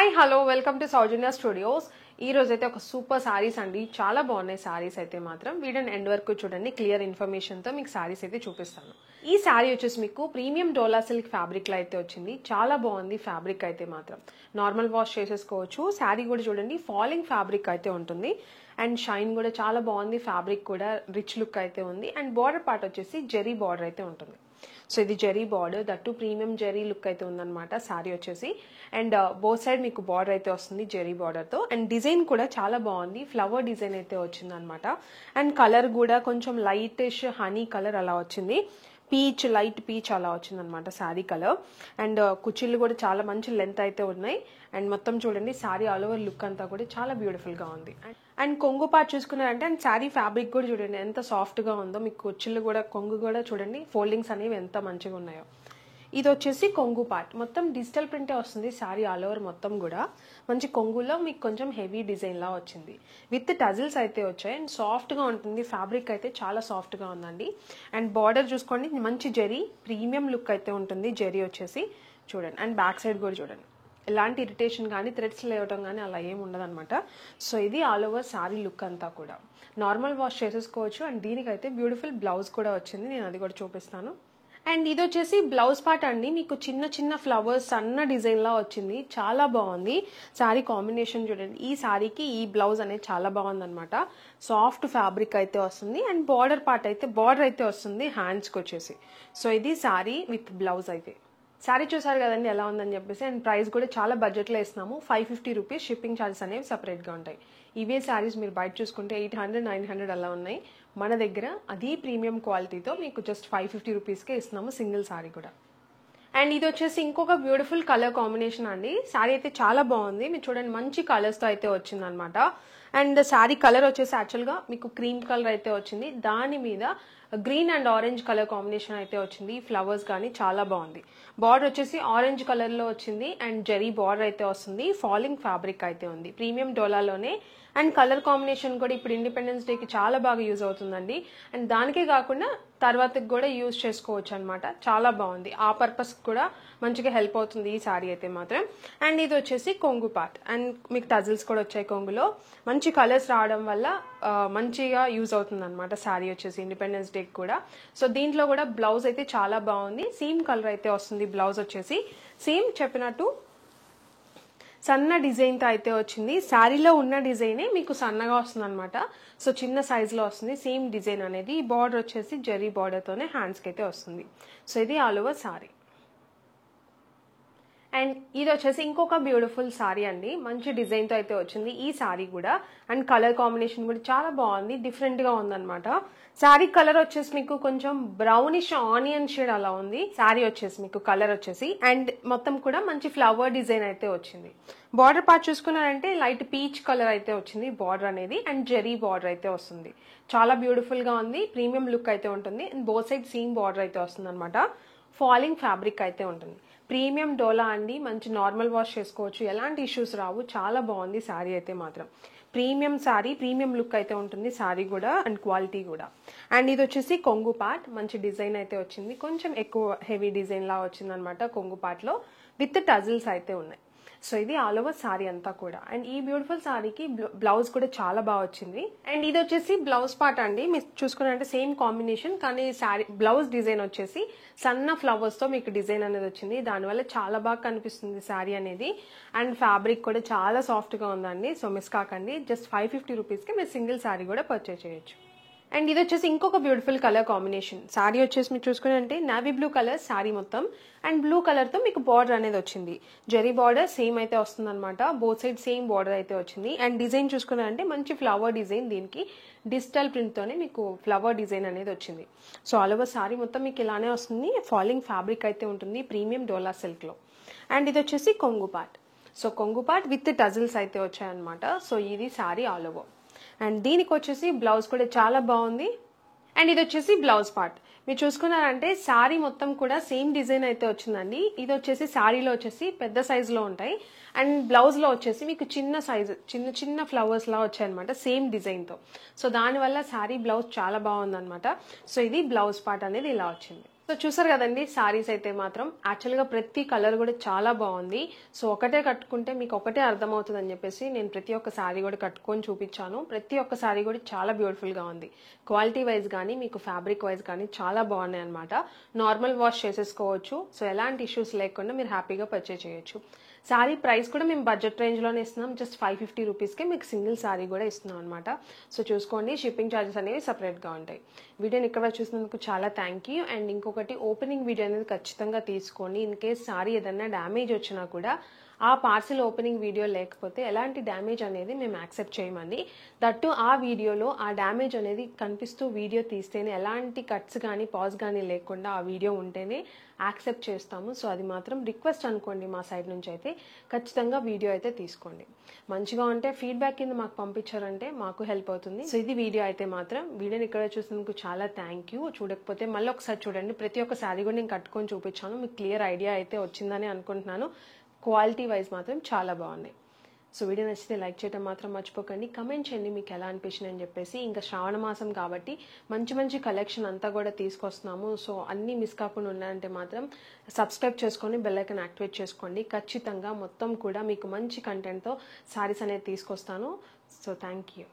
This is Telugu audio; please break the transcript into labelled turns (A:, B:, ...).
A: Hi hello welcome to Soujanya studios. ఈ రోజు అయితే ఒక సూపర్ సారీస్ అండి, చాలా బాగున్నాయి సారీస్ అయితే మాత్రం. వీడియోని ఎండ్ వరకు చూడండి, క్లియర్ ఇన్ఫర్మేషన్ తో మీకు సారీస్ అయితే చూపిస్తాను. ఈ సారీ వచ్చేసి మీకు ప్రీమియం డోలా సిల్క్ ఫ్యాబ్రిక్ లో అయితే వచ్చింది. చాలా బాగుంది ఫ్యాబ్రిక్ అయితే మాత్రం. నార్మల్ వాష్ చేసేసుకోవచ్చు. సారీ కూడా చూడండి, ఫాలింగ్ ఫ్యాబ్రిక్ అయితే ఉంటుంది అండ్ షైన్ కూడా చాలా బాగుంది. ఫ్యాబ్రిక్ కూడా రిచ్ లుక్ అయితే ఉంది అండ్ బార్డర్ పార్ట్ వచ్చేసి జెరీ బార్డర్ అయితే ఉంటుంది. సో ఇది zari border, that premium zari look అయితే ఉందన్నమాట సారీ వచ్చేసి. అండ్ బోత్ సైడ్ మీకు బార్డర్ అయితే వస్తుంది జెరీ బార్డర్ తో. అండ్ డిజైన్ కూడా చాలా బాగుంది, ఫ్లవర్ డిజైన్ అయితే వచ్చింది అనమాట. అండ్ కలర్ కూడా కొంచెం లైటిష్ హనీ కలర్ అలా వచ్చింది, పీచ్ లైట్ పీచ్ అలా వచ్చింది అనమాట శారీ కలర్. అండ్ కుచ్చిళ్ళు కూడా చాలా మంచి లెంత్ అయితే ఉన్నాయి. అండ్ మొత్తం చూడండి శారీ ఆల్ ఓవర్ లుక్ అంతా కూడా చాలా బ్యూటిఫుల్ గా ఉంది. అండ్ కొంగు పార్ట్ చూసుకున్నారంటే అండ్ శారీ ఫ్యాబ్రిక్ కూడా చూడండి ఎంత సాఫ్ట్ గా ఉందో. మీకు కుచ్చిళ్ళు కూడా కొంగు కూడా చూడండి, ఫోల్డింగ్స్ అనేవి ఎంత మంచిగా ఉన్నాయో. ఇది వచ్చేసి కొంగు పార్ట్, మొత్తం డిజిటల్ ప్రింటే వస్తుంది శారీ ఆల్ ఓవర్ మొత్తం కూడా. మంచి కొంగులో మీకు కొంచెం హెవీ డిజైన్ లా వచ్చింది, విత్ టజిల్స్ అయితే వచ్చాయి. అండ్ సాఫ్ట్ గా ఉంటుంది, ఫ్యాబ్రిక్ అయితే చాలా సాఫ్ట్ గా ఉందండి. అండ్ బార్డర్ చూసుకోండి, మంచి జెరీ ప్రీమియం లుక్ అయితే ఉంటుంది. జెరీ వచ్చేసి చూడండి. అండ్ బ్యాక్ సైడ్ కూడా చూడండి, ఎలాంటి ఇరిటేషన్ కానీ థ్రెడ్స్ లేవటం కానీ అలా ఏమి ఉండదు అనమాట. సో ఇది ఆల్ ఓవర్ శారీ లుక్ అంతా కూడా. నార్మల్ వాష్ చేసేసుకోవచ్చు. అండ్ దీనికైతే బ్యూటిఫుల్ బ్లౌజ్ కూడా వచ్చింది, నేను అది కూడా చూపిస్తాను. అండ్ ఇది వచ్చేసి బ్లౌజ్ పార్ట్ అండి, మీకు చిన్న చిన్న ఫ్లవర్స్ సన్న డిజైన్ లా వచ్చింది, చాలా బాగుంది. శారీ కాంబినేషన్ చూడండి, ఈ శారీకి ఈ బ్లౌజ్ అనేది చాలా బాగుంది అనమాట. సాఫ్ట్ ఫ్యాబ్రిక్ అయితే వస్తుంది అండ్ బార్డర్ పార్ట్ అయితే బార్డర్ అయితే వస్తుంది హ్యాండ్స్కి వచ్చేసి. సో ఇది శారీ విత్ బ్లౌజ్ అయితే. శారీ చూసారు కదండి ఎలా ఉందని చెప్పేసి. అండ్ ప్రైస్ కూడా చాలా బడ్జెట్లో ఇస్తున్నాము, 550 రూపీస్. షిప్పింగ్ ఛార్జెస్ అనేవి సపరేట్గా ఉంటాయి. ఇవే శారీస్ మీరు బయట చూసుకుంటే 800, 900 అలా ఉన్నాయి. మన దగ్గర అది ప్రీమియం క్వాలిటీతో మీకు జస్ట్ 550 రూపీస్కే ఇస్తున్నాము సింగిల్ శారీ కూడా. అండ్ ఇది వచ్చేసి ఇంకొక బ్యూటిఫుల్ కలర్ కాంబినేషన్ అండి. శారీ అయితే చాలా బాగుంది, మీరు చూడండి మంచి కలర్స్తో అయితే వచ్చింది అనమాట. అండ్ శారీ కలర్ వచ్చేసి యాక్చువల్గా మీకు క్రీమ్ కలర్ అయితే వచ్చింది, దాని మీద green and orange colour combination అయితే వచ్చింది. ఫ్లవర్స్ కానీ చాలా బాగుంది. బార్డర్ వచ్చేసి ఆరెంజ్ కలర్ లో వచ్చింది అండ్ జెరీ బార్డర్ అయితే వస్తుంది. ఫాలింగ్ ఫ్యాబ్రిక్ అయితే ఉంది, ప్రీమియం డోలాలోనే. అండ్ కలర్ కాంబినేషన్ కూడా ఇప్పుడు ఇండిపెండెన్స్ డేకి చాలా బాగా యూజ్ అవుతుందండి. అండ్ దానికే కాకుండా తర్వాతకి కూడా యూజ్ చేసుకోవచ్చు అనమాట. చాలా బాగుంది, ఆ పర్పస్ కూడా మంచిగా హెల్ప్ అవుతుంది ఈ శారీ అయితే మాత్రం. అండ్ ఇది వచ్చేసి కొంగు పార్ట్ అండ్ మీకు టజిల్స్ కూడా వచ్చాయి కొంగులో. మంచి కలర్స్ రావడం వల్ల మంచిగా యూజ్ అవుతుంది అనమాట శారీ వచ్చేసి ఇండిపెండెన్స్ డేకి కూడా. సో దీంట్లో కూడా బ్లౌజ్ అయితే చాలా బాగుంది, సేమ్ కలర్ అయితే వస్తుంది. బ్లౌజ్ వచ్చేసి సేమ్ చెప్పినట్టు సన్న డిజైన్తో అయితే వచ్చింది. శారీలో ఉన్న డిజైనే మీకు సన్నగా వస్తుంది అనమాట. సో చిన్న సైజులో వస్తుంది సేమ్ డిజైన్ అనేది. బార్డర్ వచ్చేసి జెరీ బార్డర్తోనే హ్యాండ్స్కి అయితే వస్తుంది. సో ఇది ఆల్ ఓవర్ శారీ. అండ్ ఇది వచ్చేసి ఇంకొక బ్యూటిఫుల్ శారీ అండి, మంచి డిజైన్తో అయితే వచ్చింది ఈ శారీ కూడా. అండ్ కలర్ కాంబినేషన్ కూడా చాలా బాగుంది, డిఫరెంట్గా ఉందన్నమాట. శారీ కలర్ వచ్చేసి మీకు కొంచెం బ్రౌనిష్ ఆనియన్ షేడ్ అలా ఉంది శారీ వచ్చేసి మీకు కలర్ వచ్చేసి. అండ్ మొత్తం కూడా మంచి ఫ్లవర్ డిజైన్ అయితే వచ్చింది. బార్డర్ పార్ట్ చూసుకున్నారంటే లైట్ పీచ్ కలర్ అయితే వచ్చింది బార్డర్ అనేది. అండ్ జెరీ బార్డర్ అయితే వస్తుంది, చాలా బ్యూటిఫుల్ గా ఉంది, ప్రీమియం లుక్ అయితే ఉంటుంది. And both side same border అయితే వస్తుంది అనమాట. ఫాలింగ్ ఫ్యాబ్రిక్ అయితే ఉంటుంది. ప్రీమియం డోలా అండి, మంచి నార్మల్ వాష్ చేసుకోవచ్చు, ఎలాంటి ఇష్యూస్ రావు. చాలా బాగుంది శారీ అయితే మాత్రం. ప్రీమియం శారీ, ప్రీమియం లుక్ అయితే ఉంటుంది శారీ కూడా అండ్ క్వాలిటీ కూడా. అండ్ ఇది వచ్చేసి కొంగు పార్ట్, మంచి డిజైన్ అయితే వచ్చింది, కొంచెం ఎక్కువ హెవీ డిజైన్ లా వచ్చింది అనమాట కొంగు పార్ట్ లో, విత్ టజిల్స్ అయితే ఉన్నాయి. సో ఇది ఆల్ ఓవర్ శారీ అంతా కూడా. అండ్ ఈ బ్యూటిఫుల్ శారీకి బ్లౌజ్ కూడా చాలా బాగా వచ్చింది. అండ్ ఇది వచ్చేసి బ్లౌజ్ పార్ట్ అండి, మీరు చూసుకున్నారంటే సేమ్ కాంబినేషన్, కానీ శారీ బ్లౌజ్ డిజైన్ వచ్చేసి సన్న ఫ్లవర్స్ తో మీకు డిజైన్ అనేది వచ్చింది. దానివల్ల చాలా బాగా కనిపిస్తుంది శారీ అనేది. అండ్ ఫ్యాబ్రిక్ కూడా చాలా సాఫ్ట్ గా ఉందండి. సో మిస్ కాకండి, జస్ట్ 550 రూపీస్కి మీరు సింగిల్ శారీ కూడా పర్చేజ్ చేయొచ్చు. అండ్ ఇది వచ్చేసి ఇంకొక బ్యూటిఫుల్ కలర్ కాంబినేషన్. శారీ వచ్చేసి మీరు చూసుకుని అంటే నావీ బ్లూ కలర్ శారీ మొత్తం. అండ్ బ్లూ కలర్ తో మీకు బార్డర్ అనేది వచ్చింది, జెరీ బార్డర్ సేమ్ అయితే వస్తుంది అనమాట. బోత్ సైడ్ సేమ్ బార్డర్ అయితే వచ్చింది. అండ్ డిజైన్ చూసుకున్నారంటే మంచి ఫ్లవర్ డిజైన్, దీనికి డిజిటల్ ప్రింట్ తోనే మీకు ఫ్లవర్ డిజైన్ అనేది వచ్చింది. సో ఆల్ ఓవర్ శారీ మొత్తం మీకు ఇలానే వస్తుంది. ఫాలింగ్ ఫ్యాబ్రిక్ అయితే ఉంటుంది ప్రీమియం డోలా సిల్క్ లో. అండ్ ఇది వచ్చేసి కొంగు పార్ట్. సో కొంగు పార్ట్ విత్ టజిల్స్ అయితే వచ్చాయన్నమాట. సో ఇది శారీ ఆల్ ఓవర్. అండ్ దీనికి వచ్చేసి బ్లౌజ్ కూడా చాలా బాగుంది. అండ్ ఇది వచ్చేసి బ్లౌజ్ పార్ట్, మీరు చూసుకున్నారంటే శారీ మొత్తం కూడా సేమ్ డిజైన్ అయితే వచ్చిందండి. ఇది వచ్చేసి శారీలో వచ్చేసి పెద్ద సైజులో ఉంటాయి. అండ్ బ్లౌజ్ లో వచ్చేసి మీకు చిన్న సైజు చిన్న చిన్న ఫ్లవర్స్ లా వచ్చాయన్నమాట సేమ్ డిజైన్ తో. సో దానివల్ల శారీ బ్లౌజ్ చాలా బాగుంది అనమాట. సో ఇది బ్లౌజ్ పార్ట్ అనేది ఇలా వచ్చింది. సో చూసారు కదండి సారీస్ అయితే మాత్రం యాక్చువల్గా ప్రతి కలర్ కూడా చాలా బాగుంది. సో ఒకటే కట్టుకుంటే మీకు ఒకటే అర్థమవుతుంది అని చెప్పేసి నేను ప్రతి ఒక్క సారీ కూడా కట్టుకొని చూపించాను. ప్రతి ఒక్క సారీ కూడా చాలా బ్యూటిఫుల్గా ఉంది. క్వాలిటీ వైజ్ కానీ మీకు ఫ్యాబ్రిక్ వైజ్ కానీ చాలా బాగున్నాయి అనమాట. నార్మల్ వాష్ చేసేసుకోవచ్చు. సో ఎలాంటి ఇష్యూస్ లేకుండా మీరు హ్యాపీగా పర్చేజ్ చేయొచ్చు. సారీ ప్రైస్ కూడా మేము బడ్జెట్ రేంజ్లోనే ఇస్తున్నాం. జస్ట్ 550 రూపీస్కే మీకు సింగిల్ సారీ కూడా ఇస్తున్నాం అనమాట. సో చూసుకోండి, షిప్పింగ్ ఛార్జెస్ అనేవి సపరేట్గా ఉంటాయి. వీడియోని ఇక్కడ చూసినందుకు చాలా థ్యాంక్ యూ. అండ్ ఇంకొకటి, ఓపెనింగ్ వీడియో అనేది ఖచ్చితంగా తీసుకోండి. ఇన్ కేస్ సారీ ఏదైనా డ్యామేజ్ వచ్చినా కూడా ఆ పార్సిల్ ఓపెనింగ్ వీడియో లేకపోతే ఎలాంటి డ్యామేజ్ అనేది మేము యాక్సెప్ట్ చేయమండి. దట్టు ఆ వీడియోలో ఆ డ్యామేజ్ అనేది కనిపిస్తూ వీడియో తీస్తేనే, ఎలాంటి కట్స్ కానీ పాజ్ కానీ లేకుండా ఆ వీడియో ఉంటేనే యాక్సెప్ట్ చేస్తాము. సో అది మాత్రం రిక్వెస్ట్ అనుకోండి, మా సైడ్ నుంచి అయితే ఖచ్చితంగా వీడియో అయితే తీసుకోండి. మంచిగా ఉంటే ఫీడ్బ్యాక్ కింద మాకు పంపించారంటే మాకు హెల్ప్ అవుతుంది. సో ఇది వీడియో అయితే మాత్రం. వీడియోని ఇక్కడ చూసినందుకు చాలా థ్యాంక్ యూ. చూడకపోతే మళ్ళీ ఒకసారి చూడండి. ప్రతి ఒక్క శారీ కూడా నేను కట్టుకొని చూపించాను. మీకు క్లియర్ ఐడియా అయితే వచ్చిందని అనుకుంటున్నాను. క్వాలిటీ వైజ్ మాత్రం చాలా బాగున్నాయి. సో వీడియో నచ్చితే లైక్ చేయడం మాత్రం మర్చిపోకండి. కమెంట్ చేయండి మీకు ఎలా అనిపించింది అని చెప్పేసి. ఇంకా శ్రావణ మాసం కాబట్టి మంచి మంచి కలెక్షన్ అంతా కూడా తీసుకొస్తున్నాము. సో అన్నీ మిస్ కాకుండా ఉన్నాయంటే మాత్రం సబ్స్క్రైబ్ చేసుకొని బెల్ ఐకాన్ యాక్టివేట్ చేసుకోండి. ఖచ్చితంగా మొత్తం కూడా మీకు మంచి కంటెంట్తో సారీస్ అనేది తీసుకొస్తాను. So thank you.